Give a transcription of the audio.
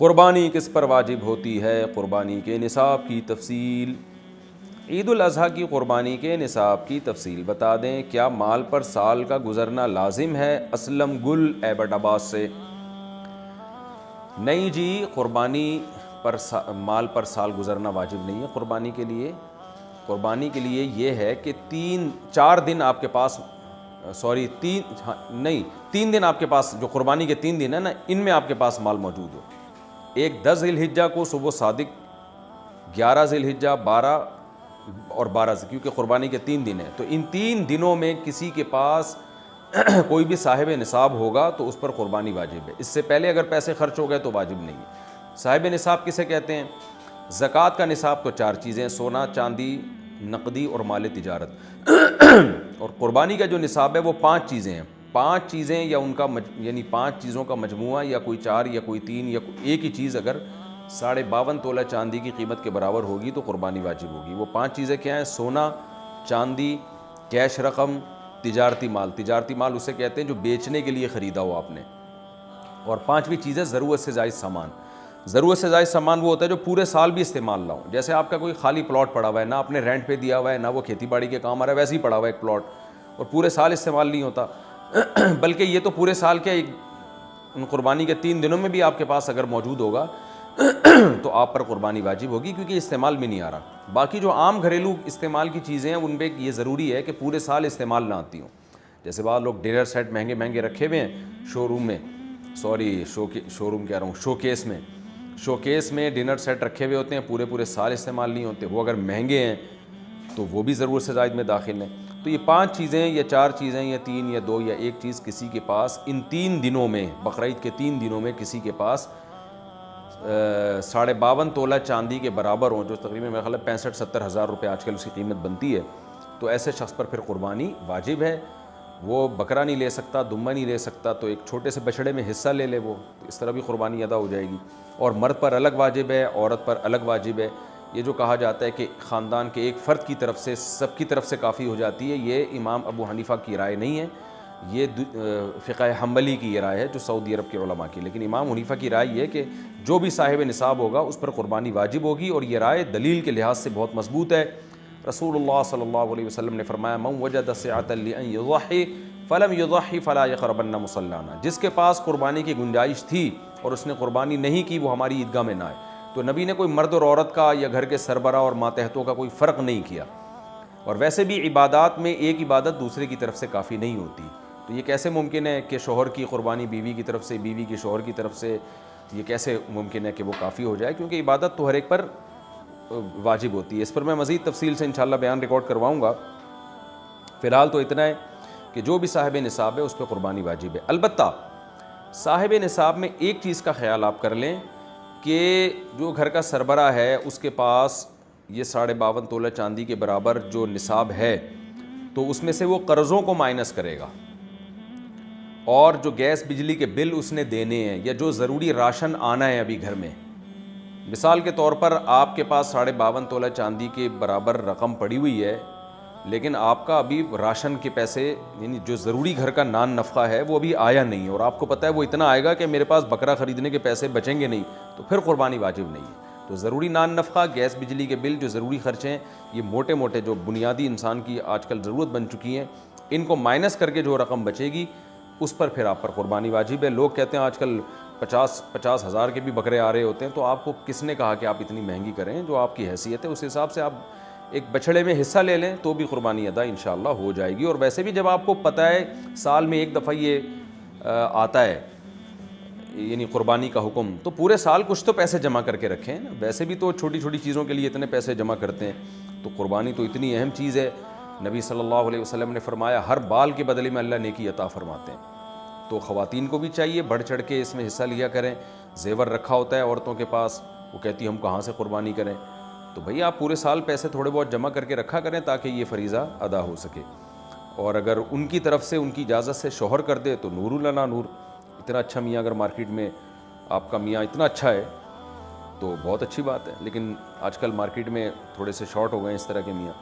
قربانی کس پر واجب ہوتی ہے؟ قربانی کے نصاب کی تفصیل۔ عید الاضحیٰ کی قربانی کے نصاب کی تفصیل بتا دیں۔ کیا مال پر سال کا گزرنا لازم ہے؟ اسلم گل ایبٹ آباد سے۔ نہیں جی، قربانی پر مال پر سال گزرنا واجب نہیں ہے قربانی کے لیے۔ قربانی کے لیے یہ ہے کہ 4 دن آپ کے پاس تین دن آپ کے پاس، جو قربانی کے 3 دن ہیں نا، ان میں آپ کے پاس مال موجود ہو۔ ایک 10 ذی الحجہ کو صبح صادق، 11 ذی الحجہ، 12 اور 12 سے، کیونکہ قربانی کے 3 دن ہیں، تو ان 3 دنوں میں کسی کے پاس کوئی بھی صاحب نصاب ہوگا تو اس پر قربانی واجب ہے۔ اس سے پہلے اگر پیسے خرچ ہو گئے تو واجب نہیں ہے۔ صاحب نصاب کسے کہتے ہیں؟ زکوٰۃ کا نصاب تو 4 چیزیں، سونا، چاندی، نقدی اور مال تجارت۔ اور قربانی کا جو نصاب ہے وہ 5 چیزیں ہیں۔ 5 چیزیں یا ان کا یعنی 5 چیزوں کا مجموعہ، یا کوئی 4 یا کوئی 3 یا ایک ہی چیز اگر 52.5 تولہ چاندی کی قیمت کے برابر ہوگی تو قربانی واجب ہوگی۔ وہ 5 چیزیں کیا ہیں؟ سونا، چاندی، کیش رقم، تجارتی مال۔ تجارتی مال اسے کہتے ہیں جو بیچنے کے لیے خریدا ہو آپ نے۔ اور 5ویں چیز ہے ضرورت سے زائد سامان۔ ضرورت سے زائد سامان وہ ہوتا ہے جو پورے سال بھی استعمال نہ ہو۔ جیسے آپ کا کوئی خالی پلاٹ پڑا ہوا ہے، نہ آپ نے رینٹ پہ دیا ہوا ہے، نہ وہ کھیتی باڑی کے کام آ رہا ہے، ویسے ہی پڑا ہوا ہے ایک پلاٹ، اور پورے سال استعمال نہیں ہوتا، بلکہ یہ تو پورے سال کے ان قربانی کے 3 دنوں میں بھی آپ کے پاس اگر موجود ہوگا تو آپ پر قربانی واجب ہوگی، کیونکہ استعمال میں نہیں آ رہا۔ باقی جو عام گھریلو استعمال کی چیزیں ہیں ان پہ یہ ضروری ہے کہ پورے سال استعمال نہ آتی ہوں۔ جیسے بعض لوگ ڈنر سیٹ مہنگے مہنگے رکھے ہوئے ہیں شو کیس میں ڈنر سیٹ رکھے ہوئے ہوتے ہیں، پورے سال استعمال نہیں ہوتے، وہ اگر مہنگے ہیں تو وہ بھی ضرورت سے زائد میں داخل ہیں۔ تو یہ 5 چیزیں یا 4 چیزیں یا 3 یا 2 یا 1 چیز کسی کے پاس ان 3 دنوں میں، بقرعید کے 3 دنوں میں کسی کے پاس 52.5 تولہ چاندی کے برابر ہوں، جو تقریباً میرا خیال ہے 65-70 ہزار روپے آج کل اس کی قیمت بنتی ہے، تو ایسے شخص پر پھر قربانی واجب ہے۔ وہ بکرا نہیں لے سکتا، دمبا نہیں لے سکتا، تو ایک چھوٹے سے بچڑے میں حصہ لے لے وہ، تو اس طرح بھی قربانی ادا ہو جائے گی۔ اور مرد پر الگ واجب ہے، عورت پر الگ واجب ہے۔ یہ جو کہا جاتا ہے کہ خاندان کے ایک فرد کی طرف سے سب کی طرف سے کافی ہو جاتی ہے، یہ امام ابو حنیفہ کی رائے نہیں ہے، یہ فقہ حنبلی کی یہ رائے ہے جو سعودی عرب کے علماء کی۔ لیکن امام حنیفہ کی رائے یہ ہے کہ جو بھی صاحب نصاب ہوگا اس پر قربانی واجب ہوگی، اور یہ رائے دلیل کے لحاظ سے بہت مضبوط ہے۔ رسول اللہ صلی اللہ علیہ وسلم نے فرمایا، من وجد سعۃ لأن یضحی فلم یضحی فلا یقربن مصلانا، جس کے پاس قربانی کی گنجائش تھی اور اس نے قربانی نہیں کی وہ ہماری عیدگاہ میں نہ آئے۔ تو نبی نے کوئی مرد اور عورت کا یا گھر کے سربراہ اور ماتحتوں کا کوئی فرق نہیں کیا۔ اور ویسے بھی عبادات میں ایک عبادت دوسرے کی طرف سے کافی نہیں ہوتی، تو یہ کیسے ممکن ہے کہ شوہر کی قربانی بیوی کی طرف سے، بیوی کی شوہر کی طرف سے، یہ کیسے ممکن ہے کہ وہ کافی ہو جائے؟ کیونکہ عبادت تو ہر ایک پر واجب ہوتی ہے۔ اس پر میں مزید تفصیل سے انشاءاللہ بیان ریکارڈ کرواؤں گا۔ فی الحال تو اتنا ہے کہ جو بھی صاحب نصاب ہے اس پہ قربانی واجب ہے۔ البتہ صاحب نصاب میں ایک چیز کا خیال آپ کر لیں کہ جو گھر کا سربراہ ہے اس کے پاس یہ 52.5 تولہ چاندی کے برابر جو نصاب ہے، تو اس میں سے وہ قرضوں کو مائنس کرے گا، اور جو گیس بجلی کے بل اس نے دینے ہیں، یا جو ضروری راشن آنا ہے ابھی گھر میں، مثال کے طور پر آپ کے پاس 52.5 تولہ چاندی کے برابر رقم پڑی ہوئی ہے، لیکن آپ کا ابھی راشن کے پیسے، یعنی جو ضروری گھر کا نان نفقہ ہے وہ ابھی آیا نہیں، اور آپ کو پتہ ہے وہ اتنا آئے گا کہ میرے پاس بکرا خریدنے کے پیسے بچیں گے نہیں، تو پھر قربانی واجب نہیں ہے۔ تو ضروری نان نفقہ، گیس بجلی کے بل، جو ضروری خرچے ہیں، یہ موٹے موٹے جو بنیادی انسان کی آج کل ضرورت بن چکی ہیں، ان کو مائنس کر کے جو رقم بچے گی اس پر پھر آپ پر قربانی واجب ہے۔ لوگ کہتے ہیں آج کل 50 ہزار کے بھی بکرے آ رہے ہوتے ہیں، تو آپ کو کس نے کہا کہ آپ اتنی مہنگی کریں؟ جو آپ کی حیثیت ہے اس حساب سے آپ ایک بچڑے میں حصہ لے لیں تو بھی قربانی ادا انشاءاللہ ہو جائے گی۔ اور ویسے بھی جب آپ کو پتہ ہے سال میں ایک دفعہ یہ آتا ہے یعنی قربانی کا حکم، تو پورے سال کچھ تو پیسے جمع کر کے رکھیں نا۔ ویسے بھی تو چھوٹی چھوٹی چیزوں کے لیے اتنے پیسے جمع کرتے ہیں، تو قربانی تو اتنی اہم چیز ہے۔ نبی صلی اللہ علیہ وسلم نے فرمایا ہر بال کے بدلے میں اللہ نیکی عطا فرماتے ہیں، تو خواتین کو بھی چاہیے بڑھ چڑھ کے اس میں حصہ لیا کریں۔ زیور رکھا ہوتا ہے عورتوں کے پاس، وہ کہتی ہم کہاں سے قربانی کریں، تو بھئی آپ پورے سال پیسے تھوڑے بہت جمع کر کے رکھا کریں تاکہ یہ فریضہ ادا ہو سکے۔ اور اگر ان کی طرف سے ان کی اجازت سے شوہر کر دے تو نور لنا نور۔ اتنا اچھا میاں اگر مارکیٹ میں آپ کا میاں اتنا اچھا ہے تو بہت اچھی بات ہے، لیکن آج کل مارکیٹ میں تھوڑے سے شارٹ ہو گئے ہیں اس طرح کے میاں۔